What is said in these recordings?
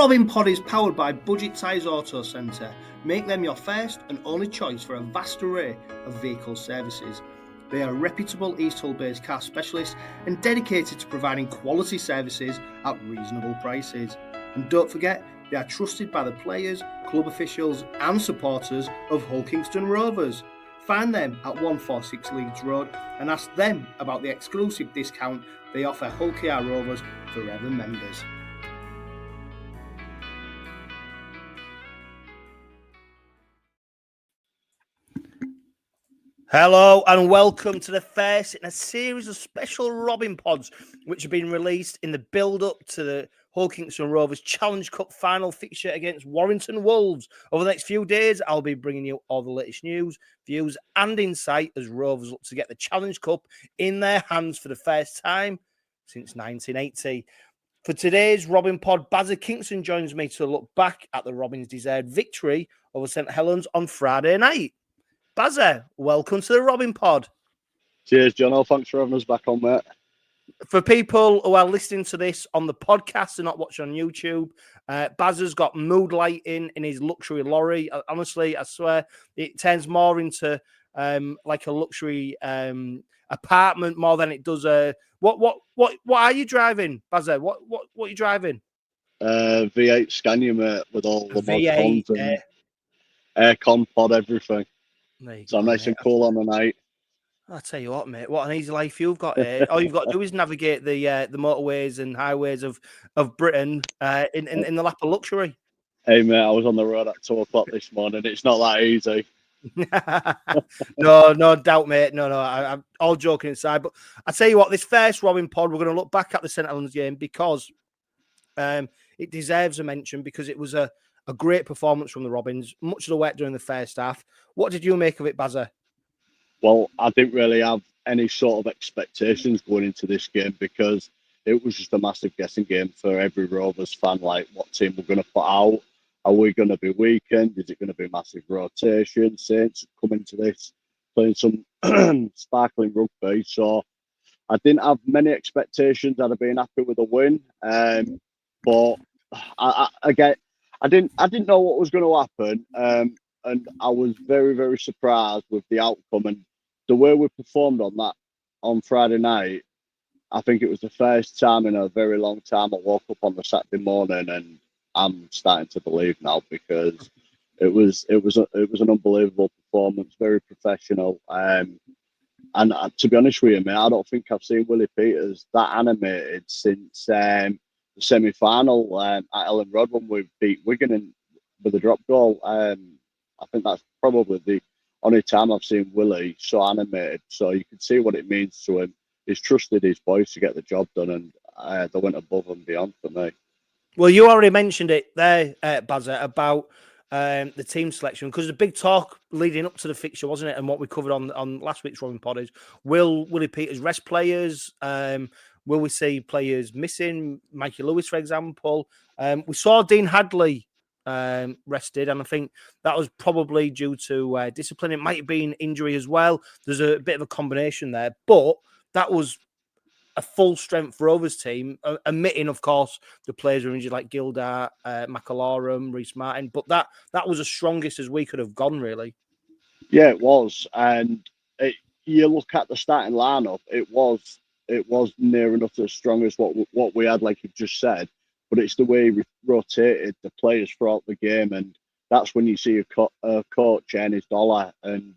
Robin Pod is powered by Budget Tyres Auto Centre. Make them your first and only choice for a vast array of vehicle services. They are a reputable East Hull-based car specialist and dedicated to providing quality services at reasonable prices. And don't forget, they are trusted by the players, club officials and supporters of Hull Kingston Rovers. Find them at 146 Leeds Road and ask them about the exclusive discount they offer Hull Kia Rovers Forever members. Hello and welcome to the first in a series of special Robin Pods which have been released in the build-up to the Hull Kingston Rovers Challenge Cup final fixture against Warrington Wolves. Over the next few days, I'll be bringing you all the latest news, views and insight as Rovers look to get the Challenge Cup in their hands for the first time since 1980. For today's Robin Pod, Bazza Kingston joins me to look back at the Robins' deserved victory over St Helens on Friday night. Bazza, welcome to the Robin Pod. Cheers, Johno. Thanks for having us back on, mate. For people who are listening to this on the podcast and not watching on YouTube, Bazza's got mood lighting in his luxury lorry. Honestly, I swear, it turns more into like a luxury apartment more than it does a... What are you driving, Bazza? What are you driving? V8 Scania, mate, with all the V8 mod cons and aircon pod, everything. So I'm nice and cool on the night. I'll tell you what, mate, what an easy life you've got here. All you've got to do is navigate the motorways and highways of Britain in the lap of luxury. Hey, mate, I was on the road at 2 o'clock this morning. It's not that easy. No doubt, mate. No, I'm all joking aside. But I tell you what, this first Robin Pod, we're going to look back at the St Helens game because it deserves a mention because it was a great performance from the Robins. Much of the work during the first half. What did you make of it, Bazza? Well, I didn't really have any sort of expectations going into this game because it was just a massive guessing game for every Rovers fan. Like, what team we're going to put out? Are we going to be weakened? Is it going to be massive rotation? Saints come into this playing some sparkling rugby. So I didn't have many expectations. I'd have been happy with a win. But I didn't know what was going to happen, and I was very, very surprised with the outcome and the way we performed on Friday night. I think it was the first time in a very long time I woke up on the Saturday morning, and I'm starting to believe now because it was an unbelievable performance, very professional. And to be honest with you, mate, I don't think I've seen Willie Peters that animated since the semi-final at Ellen Road when we beat Wigan with a drop goal. I think that's probably the only time I've seen Willie so animated. So you can see what it means to him. He's trusted his boys to get the job done, and they went above and beyond for me. Well, you already mentioned it there, Bazza, about the team selection, because the big talk leading up to the fixture, wasn't it? And what we covered on last week's Robin Pod is, will Willie Peters rest players? Will we see players missing? Mikey Lewis, for example. We saw Dean Hadley rested, and I think that was probably due to discipline. It might have been injury as well. There's a bit of a combination there, but that was a full strength Rovers team, omitting, of course, the players who were injured like Gildart, McAlorum, Reece Martin. But that was as strongest as we could have gone, really. Yeah, it was. And you look at the starting lineup, it was near enough as strong as what we had, like you just said. But it's the way we rotated the players throughout the game, and that's when you see a coach earn his dollar. And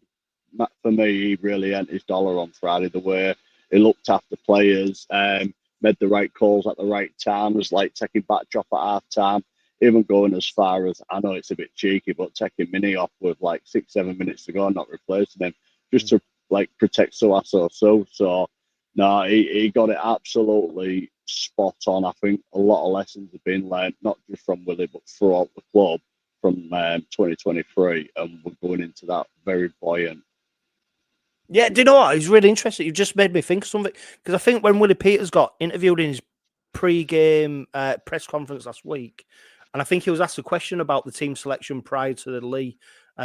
for me, he really earned his dollar on Friday. The way he looked after players, made the right calls at the right times, like taking Batch off at half time, even going as far as, I know it's a bit cheeky, but taking Mini off with like 6-7 minutes to go and not replacing him, just to like protect 𝘂𝗧𝗏. So no, he got it absolutely spot on. I think a lot of lessons have been learned, not just from Willie, but throughout the club from 2023, and we're going into that very buoyant. Yeah, do you know what? It's really interesting. You just made me think of something, because I think when Willie Peters got interviewed in his pre-game press conference last week, and I think he was asked a question about the team selection prior to the Lee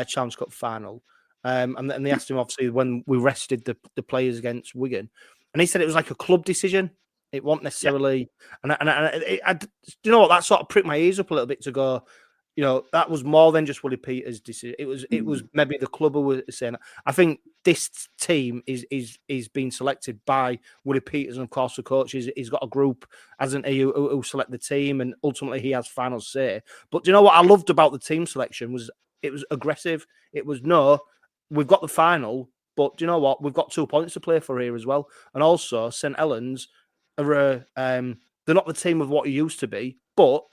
Challenge Cup final, and they asked him, obviously, when we rested the players against Wigan, and he said it was like a club decision. It wasn't necessarily, do you know what? That sort of pricked my ears up a little bit to go, you know, that was more than just Willie Peters' decision. It was maybe the club who were saying that. I think this team is being selected by Willie Peters, and of course the coach he's got a group, hasn't he, who select the team, and ultimately he has final say. But do you know what I loved about the team selection was it was aggressive. It was no, we've got the final, but do you know what? We've got 2 points to play for here as well, and also St Helens are they're not the team of what it used to be, but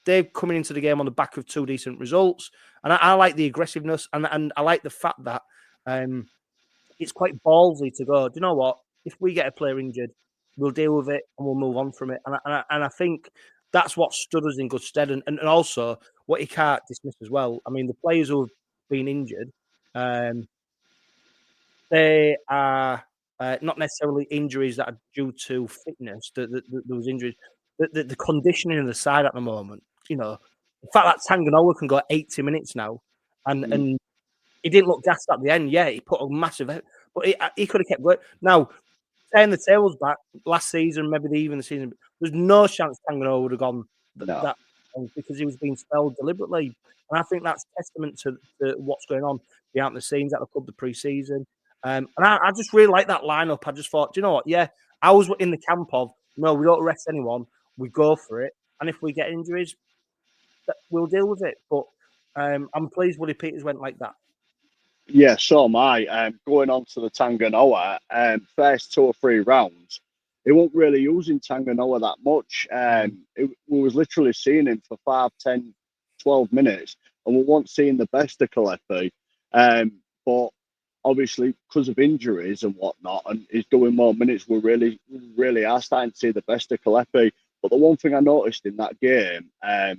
they're coming into the game on the back of 2 decent results. And I like the aggressiveness, and I like the fact that it's quite ballsy to go, do you know what? If we get a player injured, we'll deal with it and we'll move on from it. And I think that's what stood us in good stead. And also, what you can't dismiss as well, I mean, the players who have been injured, they are not necessarily injuries that are due to fitness, those injuries. The conditioning of the side at the moment, you know, the fact that 𝗪𝗏𝗃𝗀𝗃 can go 80 minutes now, and he didn't look gassed at the end. Yeah, he put a massive, but he could have kept going. Now, turning the tables back last season, maybe even the season, there's no chance 𝗪𝗏𝗃𝗀𝗃 would have gone that because he was being spelled deliberately. And I think that's testament to what's going on behind the scenes at the club, the pre-season. And I just really like that lineup. I just thought, do you know what? Yeah, I was in the camp of, no, we don't rest anyone. We go for it. And if we get injuries, we'll deal with it. But I'm pleased Willie Peters went like that. Yeah, so am I. Going on to the 𝗪𝗏𝗃𝗀𝗃, first 2 or 3 rounds, he wasn't really using 𝗪𝗏𝗃𝗀𝗃 that much. We was literally seeing him for 5, 10, 12 minutes, and we weren't seeing the best of 𝗀𝗃𝗃𝗃. But obviously, because of injuries and whatnot, and he's doing more minutes, we really are starting to see the best of 𝗀𝗃𝗃𝗃. But the one thing I noticed in that game, I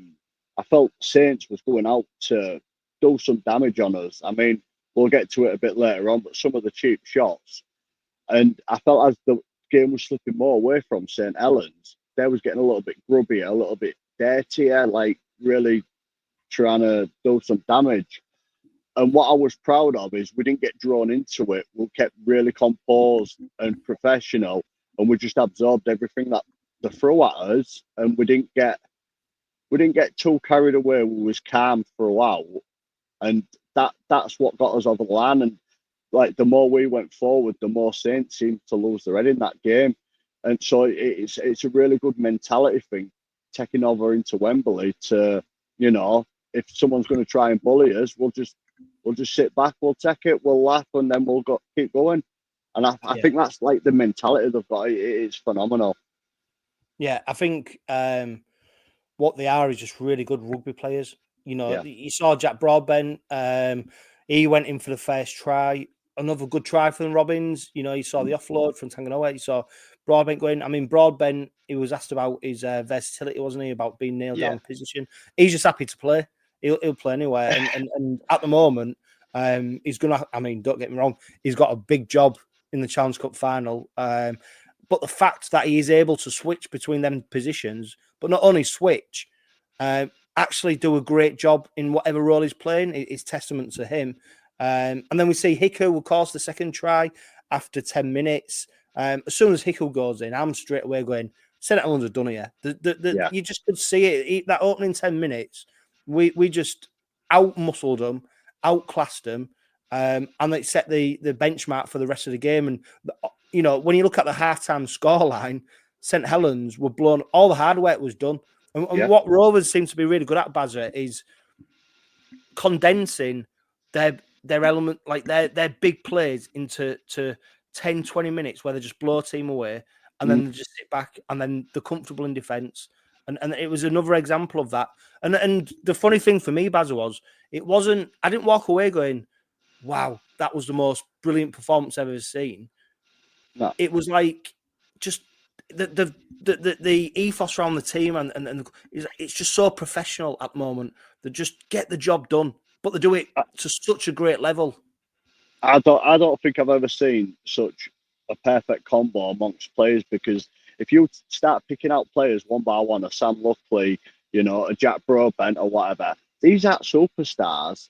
felt Saints was going out to do some damage on us. I mean, we'll get to it a bit later on, but some of the cheap shots, and I felt as the game was slipping more away from St Helens, they was getting a little bit grubbier, a little bit dirtier, like really trying to do some damage. And what I was proud of is we didn't get drawn into it. We kept really composed and professional, and we just absorbed everything that they threw at us, and we didn't get too carried away. We was calm throughout, and that's what got us over the line. And like the more we went forward, the more Saints seemed to lose their head in that game. And so it's a really good mentality thing, taking over into Wembley to, you know, if someone's going to try and bully us, we'll just sit back, we'll take it, we'll laugh, and then we'll keep going. And I think that's like the mentality they've got. It's phenomenal. Yeah, I think what they are is just really good rugby players. You know, you saw Jack Broadbent. He went in for the first try. Another good try from Robbins. You know, you saw the offload from 𝗪𝗏𝗃𝗀𝗃𝗃. You saw Broadbent going. I mean, Broadbent, he was asked about his versatility, wasn't he? About being nailed down in position. He's just happy to play. He'll play anywhere. And at the moment, he's going to, I mean, don't get me wrong, he's got a big job in the Challenge Cup final. But the fact that he is able to switch between them positions, but not only switch, actually do a great job in whatever role he's playing, is testament to him. And then we see 𝗪𝗂𝗃𝗀𝗃 will course the second try after 10 minutes. As soon as 𝗪𝗂𝗃𝗀𝗃 goes in, I'm straight away going, St Helens are done here. You just could see it. That opening 10 minutes, we just out-muscled them, outclassed them, and it set the benchmark for the rest of the game. And, you know, when you look at the half-time scoreline, St Helens were blown. All the hard work was done. And what Rovers seem to be really good at, Bazza, is condensing their element, like their big plays into 10, 20 minutes where they just blow a team away and then they just sit back and then they're comfortable in defence. And it was another example of that. And the funny thing for me, Bazza, I didn't walk away going, wow, that was the most brilliant performance I've ever seen. No. It was like just the ethos around the team and it's just so professional at the moment. They just get the job done, but they do it to such a great level. I don't think I've ever seen such a perfect combo amongst players, because if you start picking out players one by one, a Sam Luckley, you know, a Jack Broadbent or whatever, these aren't superstars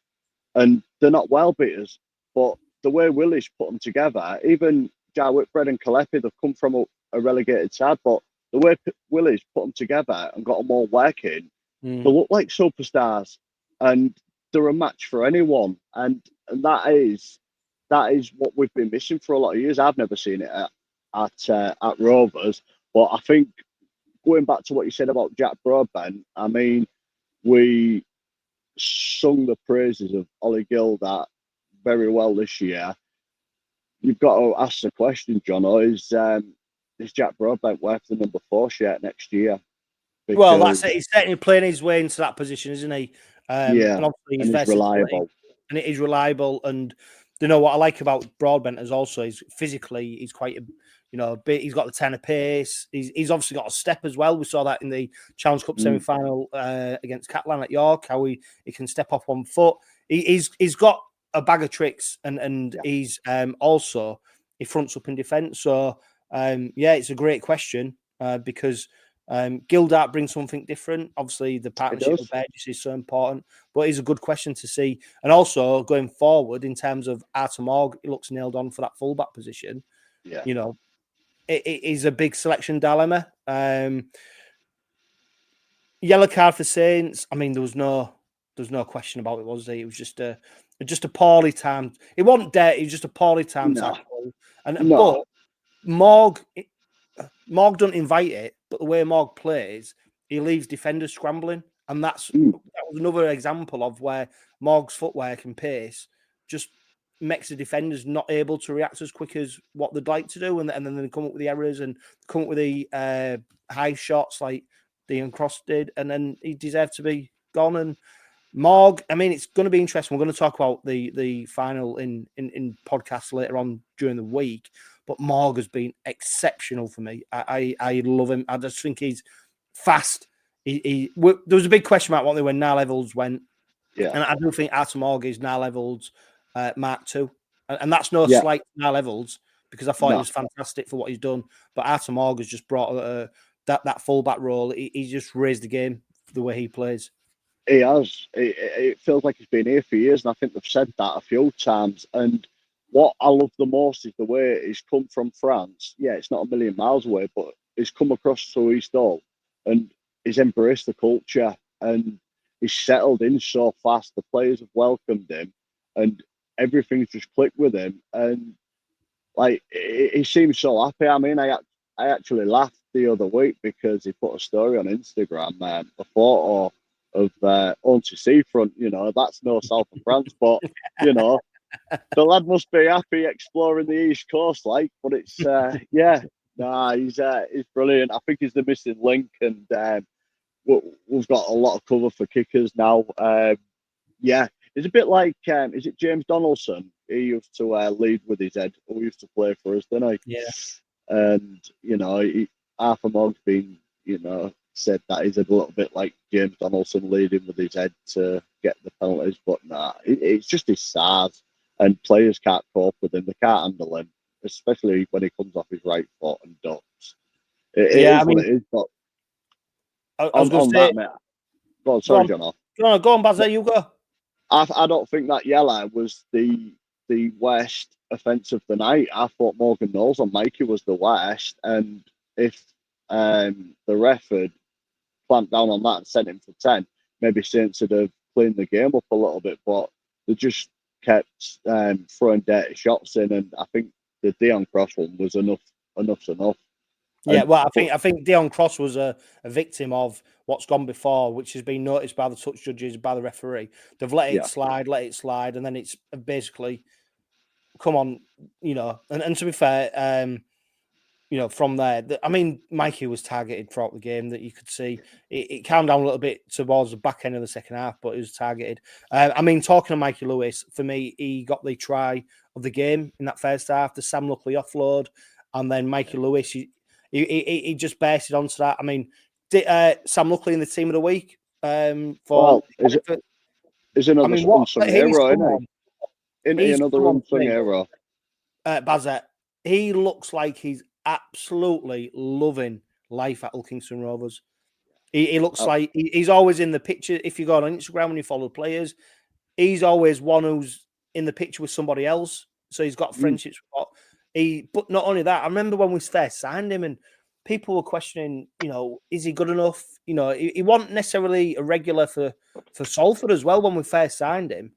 and they're not well beaters. But the way Willie's put them together, even Whitbread and 𝗀𝗃𝗃𝗃, they've come from a relegated side, but the way Willie's put them together and got them all working, they look like superstars, and they're a match for anyone. And that is what we've been missing for a lot of years. I've never seen it at Rovers, but I think going back to what you said about Jack Broadbent, I mean, we sung the praises of Ollie Gilda very well this year. You've got to ask the question, Johno, is Jack Broadbent worth the number 4 shirt next year? Because, well, that's it. He's certainly playing his way into that position, isn't he? Yeah, and obviously he's reliable. And it is reliable. And you know what I like about Broadbent is also he's physically he's quite bit. He's got the 10 pace. He's obviously got a step as well. We saw that in the Challenge Cup semi-final against Catalan at York. How he can step off 1 foot. He's got a bag of tricks, and he's also he fronts up in defence. So it's a great question because Gildart brings something different. Obviously, the partnership with Burgess is so important, but it's a good question to see. And also going forward in terms of 𝗬𝗏, he looks nailed on for that fullback position. Yeah, it is a big selection dilemma. Yellow card for Saints. I mean, there was no question about it, was there? It was just a poorly timed. It wasn't dirty. It was just a poorly timed tackle. But Morg don't invite it. But the way Morg plays, he leaves defenders scrambling, and that was another example of where Morg's footwork and pace just makes the defenders not able to react as quick as what they'd like to do, and then they come up with the errors and come up with the high shots like Dean Cross did, and then he deserved to be gone. And Morg, I mean, it's going to be interesting. We're going to talk about the final in podcasts later on during the week, but Morg has been exceptional for me. I love him. I just think he's fast. There was a big question mark when Gnarl Evans went, and I do think 𝗬𝗏 is Gnarl Evans Mark II, and that's no slight to Gnarl Evans because I thought he was fantastic for what he's done. But 𝗬𝗏 has just brought that fullback role. He just raised the game the way he plays. He has. It feels like he's been here for years, and I think they've said that a few times. And what I love the most is the way he's come from France. Yeah, it's not a million miles away, but he's come across to East Hull and he's embraced the culture and he's settled in so fast. The players have welcomed him and everything's just clicked with him. And like he seems so happy. I mean, I actually laughed the other week because he put a story on Instagram, a photo of onto seafront. That's no south of France, but the lad must be happy exploring the East Coast, but it's he's brilliant. I think he's the missing link, and we've got a lot of cover for kickers now. It's a bit like is it James Donaldson? He used to lead with his head, who used to play for us, didn't he? Yeah. And 𝗬𝗏's been said that he's a little bit like James Donaldson leading with his head to get the penalties, but it's just his size, and players can't cope with him. They can't handle him, especially when he comes off his right foot and ducks. It is what it is. But I was going to say, go on, sorry, John. Go on, Bazza, you go. I don't think that yellow was the worst offence of the night. I thought Morgan Knowles on Mikey was the worst, and if the ref had clamped down on that and sent him for 10, maybe Saints would have cleaned the game up a little bit, but they just kept throwing dirty shots in, and I think the Dion Cross one was enough's enough. Yeah, well, I think Dion Cross was a victim of what's gone before, which has been noticed by the touch judges, by the referee. They've let it slide, and then it's basically come on, and to be fair, from there, I mean, Mikey was targeted throughout the game. That you could see it calmed down a little bit towards the back end of the second half, but it was targeted. I mean, talking to Mikey Lewis, for me, he got the try of the game in that first half, the Sam Luckley offload, and then Mikey Lewis, he just bursted onto that. I mean, Sam Luckley in the team of the week is another unsung hero, isn't he? Another unsung hero. Bazza, he looks like he's absolutely loving life at Kingston Rovers. He looks like he's always in the picture. If you go on Instagram and you follow players, he's always one who's in the picture with somebody else. So he's got friendships. But not only that, I remember when we first signed him, and people were questioning, you know, is he good enough? You know, he wasn't necessarily a regular for Salford as well when we first signed him.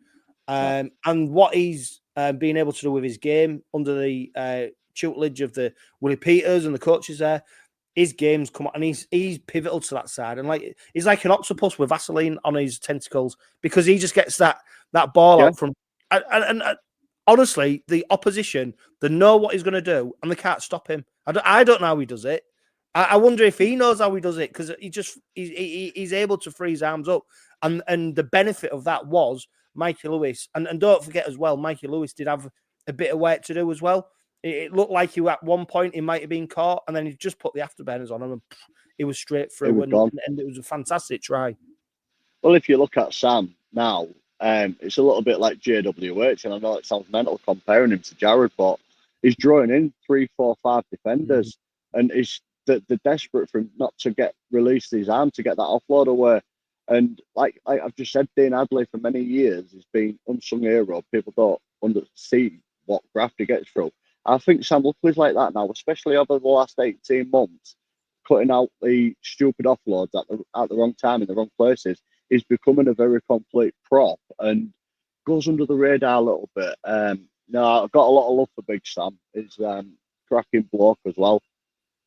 And what he's been able to do with his game under the tutelage of the Willie Peters and the coaches there, his game's come on, and he's pivotal to that side. And like he's like an octopus with Vaseline on his tentacles, because he just gets that ball out from. And honestly, the opposition, they know what he's going to do, and they can't stop him. I don't know how he does it. I wonder if he knows how he does it, because he's able to free his arms up, and the benefit of that was Mikey Lewis, and don't forget as well, Mikey Lewis did have a bit of work to do as well. It looked like he at one point he might have been caught, and then he just put the afterburners on him, and he was straight through, and it was a fantastic try. Well, if you look at Sam now, it's a little bit like 𝗀𝗂𝗃, and I know it sounds mental comparing him to Jared, but he's drawing in 3, 4, 5 defenders, and they're desperate for him not to get released his arm to get that offload away. And like I've just said, Dean Adley for many years has been unsung hero. People don't see what graft he gets through. I think Sam Luckley's like that now, especially over the last 18 months, cutting out the stupid offloads at the wrong time in the wrong places. He's becoming a very complete prop and goes under the radar a little bit. No, I've got a lot of love for Big Sam. He's cracking bloke as well.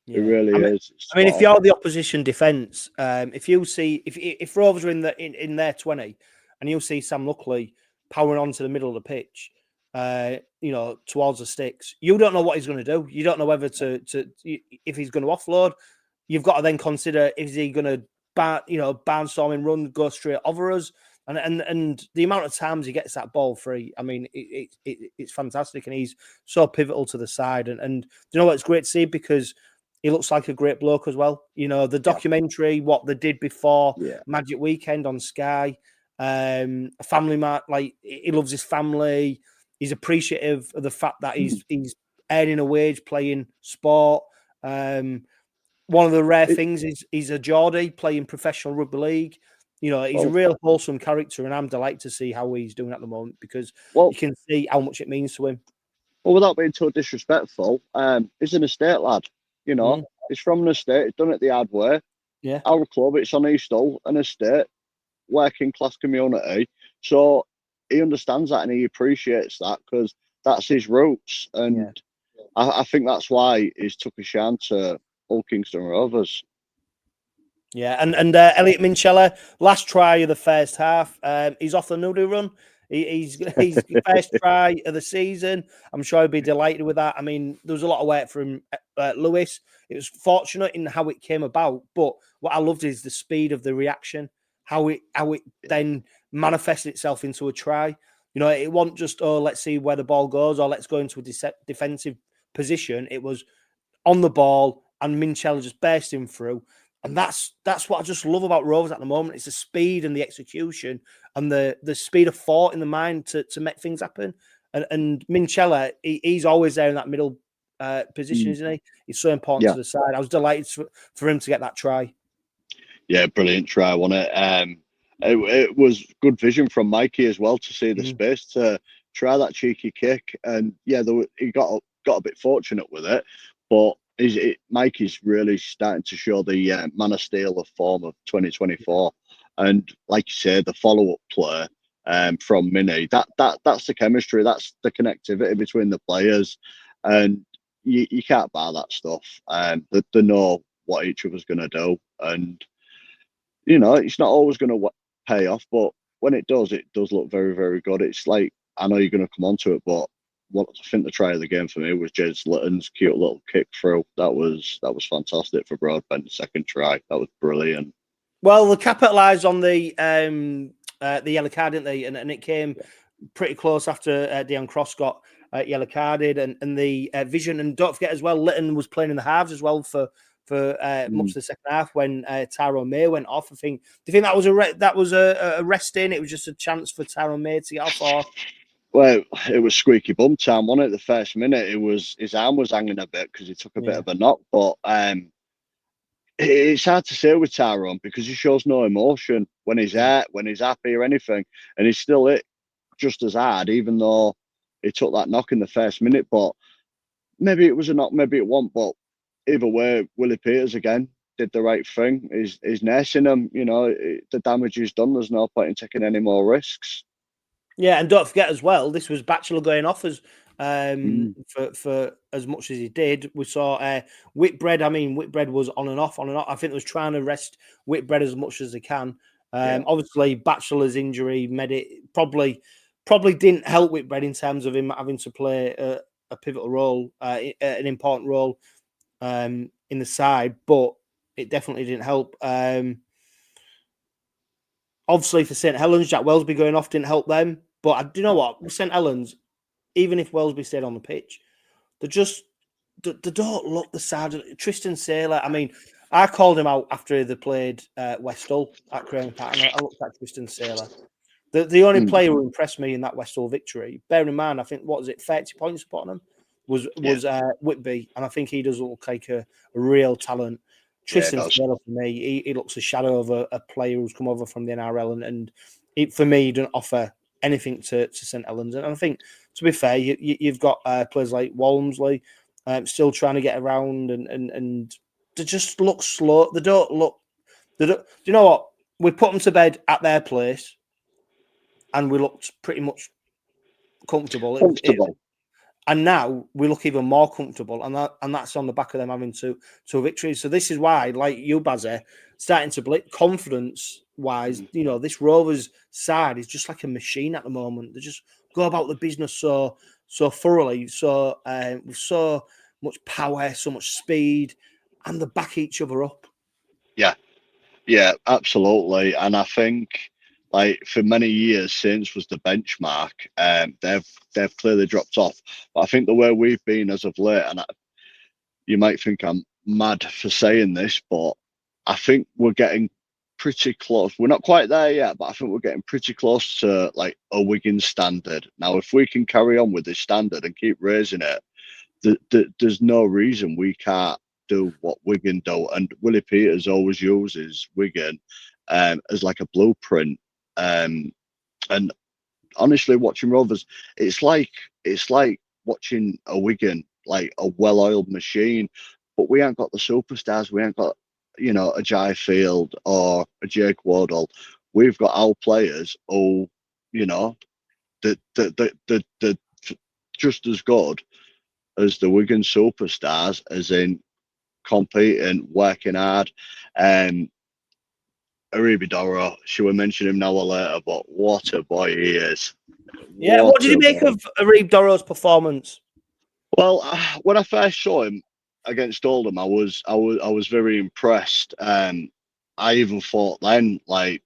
Yeah. It really is. I mean, if you're the opposition defence, if you see if Rovers are in their 20, and you'll see Sam Luckley powering onto the middle of the pitch, you know, towards the sticks, you don't know what he's going to do. You don't know whether if he's going to offload. You've got to then consider, is he going to barnstorming run, go straight over us, and the amount of times he gets that ball free. I mean, it's fantastic, and he's so pivotal to the side. And you know what? It's great to see, because he looks like a great bloke as well. You know, the documentary, what they did before Magic Weekend on Sky, a family man, like he loves his family. He's appreciative of the fact that he's earning a wage playing sport. One of the rare things is he's a Geordie playing professional rugby league. You know, he's a real wholesome character, and I'm delighted to see how he's doing at the moment, because you can see how much it means to him. Well, without being too disrespectful, he's an estate lad. You know, he's from an estate. He's done it the hard way. Yeah. Our club, it's on East Hull, an estate, working class community. So he understands that, and he appreciates that, because that's his roots. And I think that's why he's took a chance to Hull Kingston Rovers. Yeah, and Elliot Minchella, last try of the first half, he's off the noodle run. He's first try of the season. I'm sure he'll be delighted with that. I mean, there was a lot of work from Lewis. It was fortunate in how it came about, but what I loved is the speed of the reaction, how it then manifested itself into a try. You know, it wasn't just, oh, let's see where the ball goes, or let's go into a defensive position. It was on the ball, and Minchella just bursting through. And that's what I just love about Rovers at the moment. It's the speed and the execution, and the speed of thought in the mind to make things happen. And Minchella, he's always there in that middle position, isn't he? He's so important to the side. I was delighted for him to get that try. Yeah, brilliant try, wasn't it? It was good vision from Mikey as well, to see the space to try that cheeky kick. And he got a bit fortunate with it, but Mikey's really starting to show the man of steel of form of 2024. And like you said, the follow-up play from Mini, that's the chemistry, that's the connectivity between the players, and you can't buy that stuff. They know what each other's going to do, and you know, it's not always going to pay off, but when it does look very, very good. It's like, I know you're going to come on to it, but what I think the try of the game for me was Jez Litton's cute little kick through. That was fantastic for Broadbent's second try. That was brilliant. Well, they capitalised on the yellow card, didn't they? And it came pretty close after Deon Cross got yellow carded, and the vision. And don't forget as well, Litton was playing in the halves as well for much of the second half when Tyrone May went off. Do you think that was a rest in? It was just a chance for Tyrone May to get off, or? Well, it was squeaky bum time, wasn't it? The first minute, his arm was hanging a bit because he took a bit of a knock. But it's hard to say with Tyrone, because he shows no emotion when he's hurt, when he's happy or anything, and he's still hit just as hard, even though he took that knock in the first minute. But maybe it was a knock, maybe it wasn't. But either way, 𝗀𝗧𝗏𝗂𝗃 again did the right thing. He's nursing him. You know, the damage is done. There's no point in taking any more risks. Yeah, and don't forget as well, this was 𝗏𝗂𝗏 going off as for as much as he did. We saw 𝗂𝗏𝗏𝗏. I mean, 𝗂𝗏𝗏𝗏 was on and off, on and off. I think they was trying to rest 𝗂𝗏𝗏𝗏 as much as they can. Obviously, 𝗏𝗂𝗏𝗏's injury made it probably didn't help 𝗂𝗏𝗏𝗏 in terms of him having to play a pivotal role, an important role in the side, but it definitely didn't help. Obviously, for St Helens, Jack Welsby going off didn't help them. But do you know what? With St Helens, even if Welsby stayed on the pitch, they don't look the side of Tristan స్థ. I mean, I called him out after they played West Hull at Craven Park, and I looked at Tristan స్థ. The only player who impressed me in that West Hull victory, bearing in mind, I think, what was it, 30 points upon him, was 𝗂𝗏𝗏𝗏, and I think he does look like a real talent. Tristan స్థ, for me, he looks a shadow of a player who's come over from the NRL, and for me, he doesn't offer anything to St Helens. And I think, to be fair, you've got players like Walmsley still trying to get around, and they just look slow. They don't look. Do you know what? We put them to bed at their place, and we looked pretty much comfortable. And now we look even more comfortable, and that's on the back of them having two victories. So this is why, like you, Bazza, starting to blip confidence-wise, you know, this Rovers side is just like a machine at the moment. They just go about the business so thoroughly, with so much power, so much speed, and they back each other up. Yeah, absolutely. And I think, like, for many years, Saints was the benchmark. They've clearly dropped off. But I think the way we've been as of late, and you might think I'm mad for saying this, but I think we're getting pretty close. We're not quite there yet, but I think we're getting pretty close to like a Wigan standard. Now, if we can carry on with this standard and keep raising it, there's no reason we can't do what Wigan do. And 𝗀𝗧𝗏𝗏𝗏 always uses Wigan as like a blueprint. And honestly, watching Rovers, it's like watching a Wigan, like a well-oiled machine. But we ain't got the superstars. We ain't got, you know, a 𝗀𝗃𝗓𝗏 or a 𝗃𝗂𝗏𝗏. We've got our players who, you know, the just as good as the Wigan superstars, as in competing, working hard. 𝗃𝗃𝗓𝗏, she will mention him now or later, but what a boy he is. Yeah, what did you make of 𝗃𝗃𝗓𝗏𝗏's performance? Well, when I first saw him against Oldham, I was very impressed. I even thought then, like,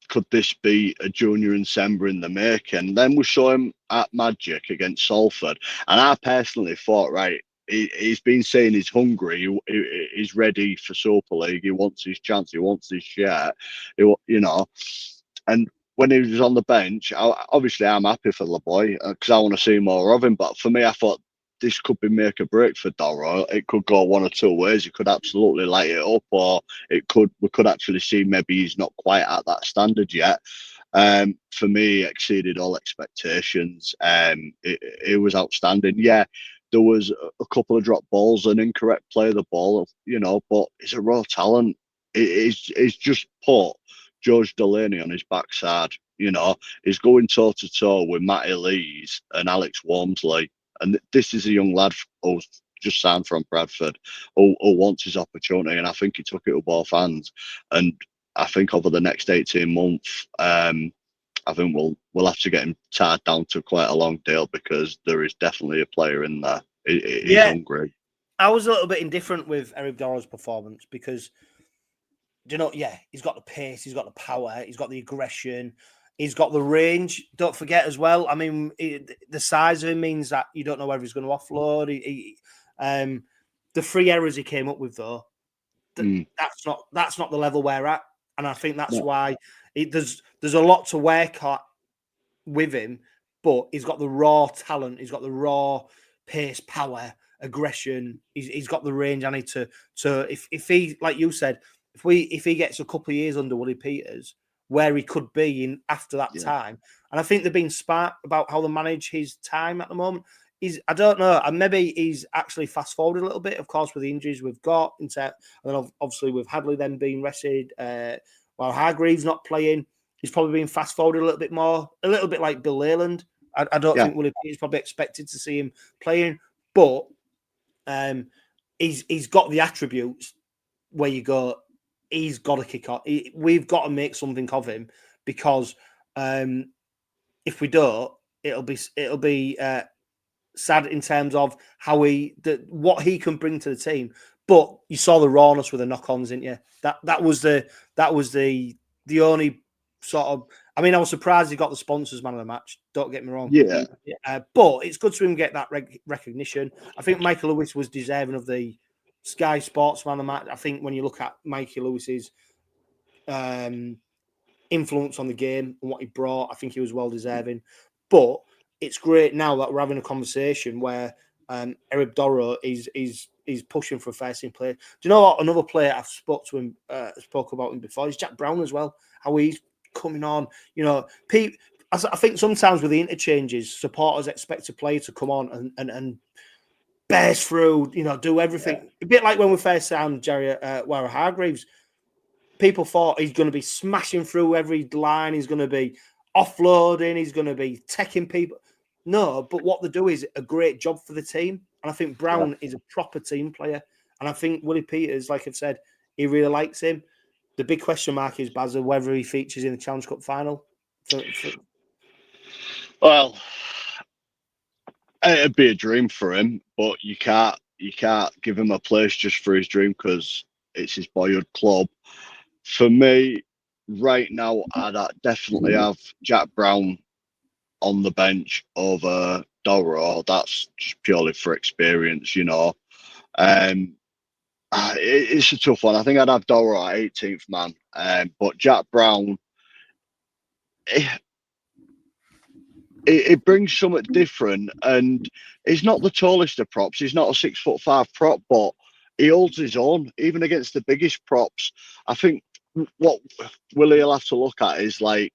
could this be a junior in December in the making? Then we saw him at Magic against Salford, and I personally thought, right, he's been saying he's hungry, he's ready for Super League, he wants his chance, he wants his share, you know. And when he was on the bench, obviously I'm happy for the boy because I want to see more of him. But for me, I thought this could be make or break for Doro. It could go one or two ways. He could absolutely light it up, or we could actually see maybe he's not quite at that standard yet. For me, exceeded all expectations. It was outstanding. Yeah, there was a couple of drop balls, an incorrect play of the ball, you know, but he's a raw talent. It's just put George Delaney on his backside. You know, he's going toe to toe with Matty Lees and Alex Walmsley. And this is a young lad who's just signed from Bradford, who wants his opportunity, and I think he took it with both hands. And I think over the next 18 months, I think we'll have to get him tied down to quite a long deal, because there is definitely a player in there. He's hungry. I was a little bit indifferent with 𝗃𝗃𝗓𝗏𝗏's performance because, you know, he's got the pace, he's got the power, he's got the aggression. He's got the range. Don't forget as well. I mean, the size of him means that you don't know whether he's going to offload. The 3 errors he came up with, though, that's not the level we're at, and I think that's why there's a lot to work at with him. But he's got the raw talent. He's got the raw pace, power, aggression. He's got the range. I need to if he, like you said, if he gets a couple of years under 𝗀𝗧𝗏𝗏𝗏𝗏, where he could be in after that time. And I think they've been smart about how they manage his time at the moment. I don't know, and maybe he's actually fast forwarded a little bit, of course, with the injuries we've got, and then obviously with Hadley then being rested, while Hargreaves not playing, he's probably been fast forwarded a little bit more, a little bit like Bill Leyland. I don't think Willie Peters probably expected to see him playing, but he's got the attributes where you go, he's got to kick on. We've got to make something of him, because if we don't, it'll be sad in terms of how what he can bring to the team. But you saw the rawness with the knock-ons, didn't you? That was the only sort of. I mean, I was surprised he got the sponsors man of the match. Don't get me wrong. Yeah. But it's good to him get that recognition. I think Michael Lewis was deserving of the Sky Sports man of the match. I think when you look at Mikey Lewis's influence on the game and what he brought, I think he was well deserving. But it's great now that we're having a conversation where Eric Doro is pushing for a first team player. Do you know what? Another player I've spoke about him before is Jack Brown as well. How he's coming on. You know, Pete. I think sometimes with the interchanges, supporters expect a player to come on and burst through. You know, do everything. Yeah. A bit like when we first signed Wadham Hargreaves. People thought he's going to be smashing through every line. He's going to be offloading. He's going to be taking people. No, but what they do is a great job for the team. And I think Brown is a proper team player. And I think Willie Peters, like I've said, he really likes him. The big question mark is, Bazza, whether he features in the Challenge Cup final. Well, it'd be a dream for him, but you can't give him a place just for his dream because it's his boyhood club. For me, right now, I'd definitely have Jack Brown on the bench over Doro. That's just purely for experience, you know. It's a tough one. I think I'd have Doro at 18th man, but Jack Brown, it brings something different, and he's not the tallest of props. He's not a 6'5" prop, but he holds his own even against the biggest props. I think what Willie will have to look at is like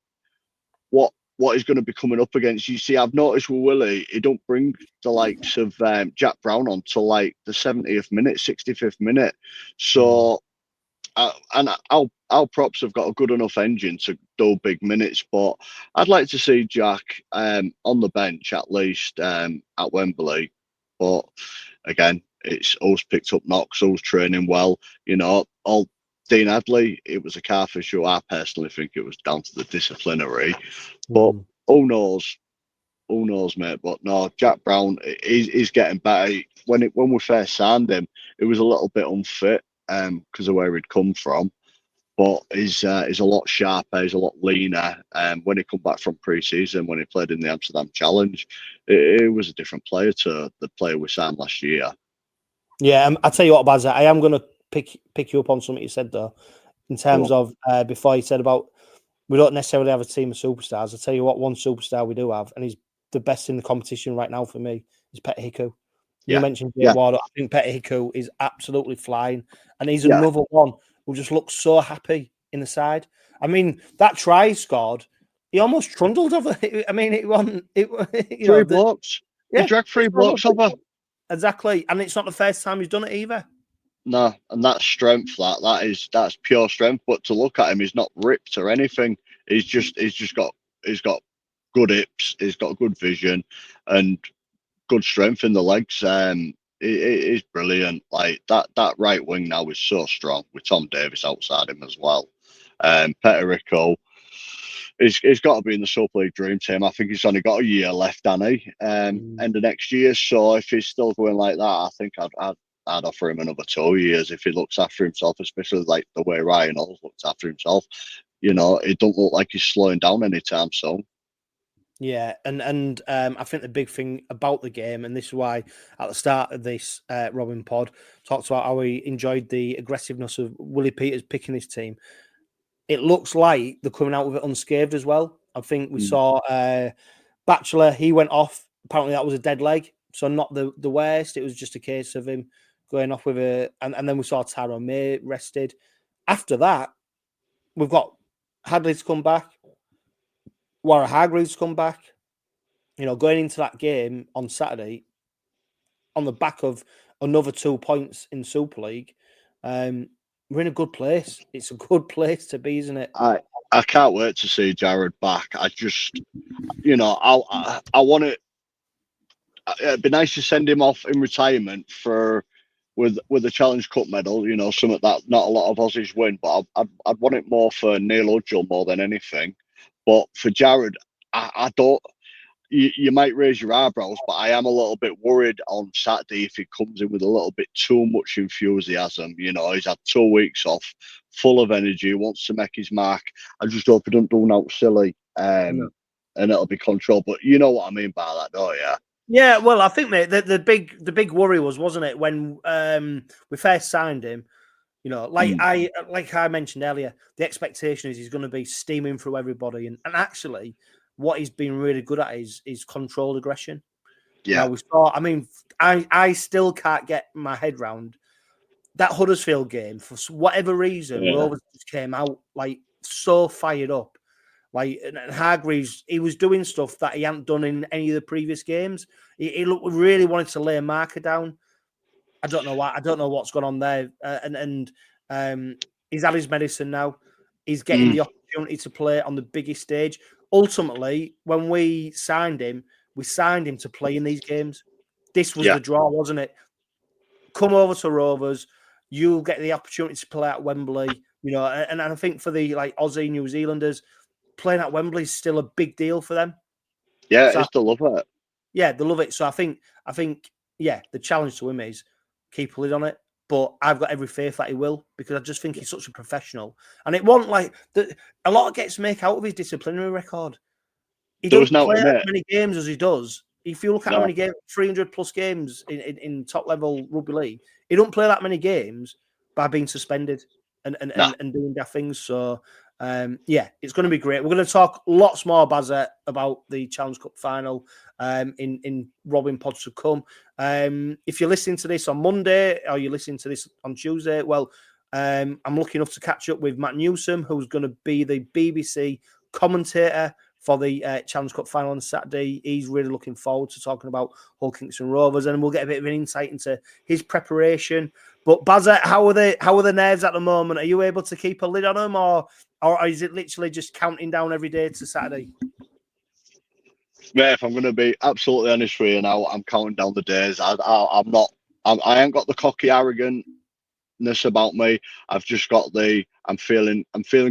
what he's going to be coming up against. You see, I've noticed with Willie, he don't bring the likes of Jack Brown on till like the 70th minute, 65th minute. So, and our props have got a good enough engine to do big minutes, but I'd like to see Jack on the bench at least at Wembley. But again, it's us picked up knocks, us training well. You know, all Dean Hadley, it was a car for sure. I personally think it was down to the disciplinary, but who knows, mate. But no, Jack Brown, he's getting better. When we first signed him, it was a little bit unfit because of where he'd come from, but he's a lot sharper, he's a lot leaner. When he come back from pre-season, when he played in the Amsterdam Challenge, it was a different player to the player we signed last year. Yeah, I'll tell you what, Bazza, I am going to pick you up on something you said though, in terms of before you said about we don't necessarily have a team of superstars. I'll tell you what, one superstar we do have, and he's the best in the competition right now for me, is 𝗬𝗂𝗃𝗃. You mentioned Jay Ward. I think 𝗬𝗃𝗃 is absolutely flying, and he's another one who just looks so happy in the side. I mean, that try he scored, he almost trundled over. I mean, it wasn't. Three blocks. He dragged three blocks over. Exactly, and it's not the first time he's done it either. No, and that's strength. That's pure strength. But to look at him, he's not ripped or anything. He's got good hips. He's got good vision and good strength in the legs. He's brilliant. Like that right wing now is so strong with Tom Davis outside him as well. 𝗬𝗃𝗃𝗃, he's got to be in the Super League Dream Team. I think he's only got a year left, Danny. End of next year. So if he's still going like that, I think I'd offer him another 2 years if he looks after himself, especially like the way Ryan always looks after himself. You know, it don't look like he's slowing down anytime soon. Yeah, and I think the big thing about the game, and this is why at the start of this Robin pod talked about how he enjoyed the aggressiveness of Willie Peters picking his team. It looks like they're coming out with it unscathed as well. I think we saw Batchelor, he went off. Apparently that was a dead leg, so not the worst. It was just a case of him going off with and then we saw Tyrone May rested. After that, we've got Hadley to come back, Wadham Hargreaves to come back. You know, going into that game on Saturday, on the back of another 2 points in Super League, we're in a good place. It's a good place to be, isn't it? I can't wait to see Jared back. I just, you know, I want it. It'd be nice to send him off in retirement with a Challenge Cup medal. You know, something that not a lot of Aussies win. But I'd want it more for 値𝗀 𝗪𝗪 more than anything. But for Jared, I don't. You might raise your eyebrows, but I am a little bit worried on Saturday if he comes in with a little bit too much enthusiasm. You know, he's had 2 weeks off, full of energy, wants to make his mark. I just hope he don't do nothing silly, and it'll be controlled. But you know what I mean by that, don't you? Yeah, well, I think, mate, the big worry wasn't it, when we first signed him? You know, like I mentioned earlier, the expectation is he's going to be steaming through everybody, and actually, what he's been really good at is controlled aggression. Yeah. Now we saw. I mean, I still can't get my head round that Huddersfield game. For whatever reason, Rovers just came out like so fired up. Like, and Hargreaves, he was doing stuff that he hadn't done in any of the previous games. He really wanted to lay a marker down. I don't know why. I don't know what's gone on there. He's had his medicine now. He's getting the opportunity to play on the biggest stage. Ultimately, when we signed him to play in these games. This was the draw, wasn't it? Come over to Rovers. You'll get the opportunity to play at Wembley. You know, and I think for the Aussie New Zealanders, playing at Wembley is still a big deal for them. Yeah, so they love it. Yeah, they love it. So I think, the challenge to him is keep a lid on it. But I've got every faith that he will, because I just think he's such a professional. And it wasn't like a lot gets make out of his disciplinary record. He doesn't play as many games as he does. If you look at how many games, 300 plus games in top level rugby league, he don't play that many games by being suspended and doing their things. So it's going to be great. We're going to talk lots more, Bazza, about the Challenge Cup final in Robin pods to come. If you're listening to this on Monday or you're listening to this on Tuesday, well, I'm lucky enough to catch up with Matt Newsom, who's going to be the BBC commentator for the Challenge Cup final on Saturday. He's really looking forward to talking about Hull Kingston Rovers, and we'll get a bit of an insight into his preparation. But Bazza, how are the nerves at the moment? Are you able to keep a lid on them, or is it literally just counting down every day to Saturday? Mate, if I'm going to be absolutely honest with you now, I'm counting down the days. I ain't got the cocky arrogantness about me. I've just got I'm feeling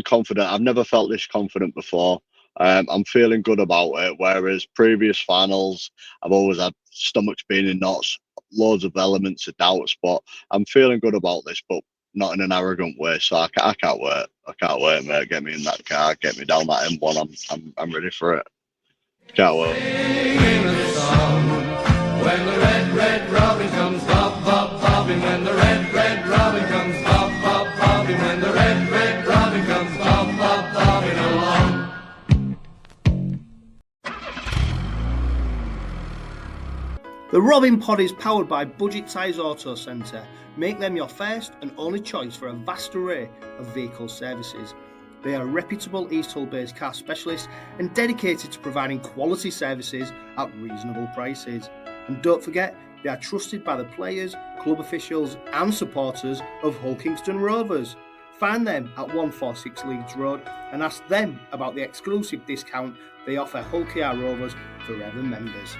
confident. I've never felt this confident before. I'm feeling good about it. Whereas previous finals, I've always had stomachs being in knots, loads of elements of doubts. But I'm feeling good about this, but not in an arrogant way. So I can't wait. I can't wait, mate. Get me in that car, get me down that M1. I'm ready for it. Can't wait. When the red robin comes bob bob bobbing, when the red robin comes bob bob bobbing, when the red robin comes bob bob bobbing along. The Robin Pod is powered by Budget Tyres Auto Centre. Make them your first and only choice for a vast array of vehicle services. They are reputable East Hull-based car specialists and dedicated to providing quality services at reasonable prices. And don't forget, they are trusted by the players, club officials and supporters of Hull Kingston Rovers. Find them at 146 Leeds Road and ask them about the exclusive discount they offer Hull KR Rovers Forever members.